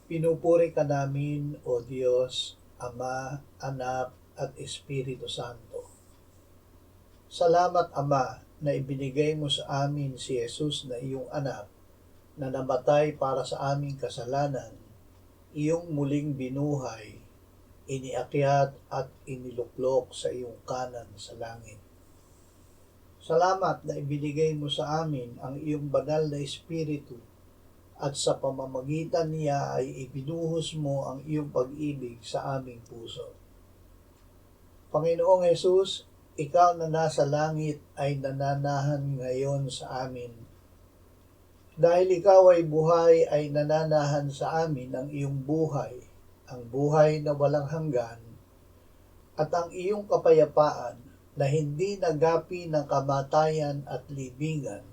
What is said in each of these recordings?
Pinupuri ka namin, O Diyos, Ama, Anak, at Espiritu Santo. Salamat, Ama, na ibinigay mo sa amin si Jesus na iyong anak, na namatay para sa aming kasalanan, iyong muling binuhay, iniakyat at iniluklok sa iyong kanan sa langit. Salamat na ibinigay mo sa amin ang iyong banal na Espiritu, at sa pamamagitan niya ay ibinuhos mo ang iyong pag-ibig sa aming puso. Panginoong Hesus, ikaw na nasa langit ay nananahan ngayon sa amin. Dahil ikaw ay buhay, ay nananahan sa amin ang iyong buhay, ang buhay na walang hanggan, at ang iyong kapayapaan na hindi nagapi ng kamatayan at libingan,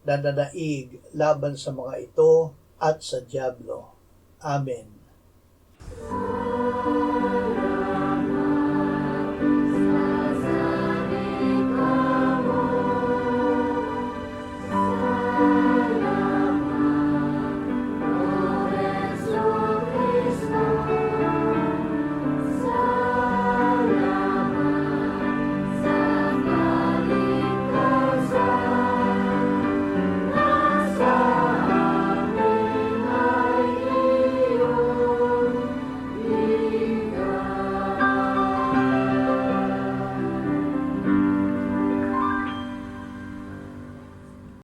na nanaig laban sa mga ito at sa dyablo. Amen.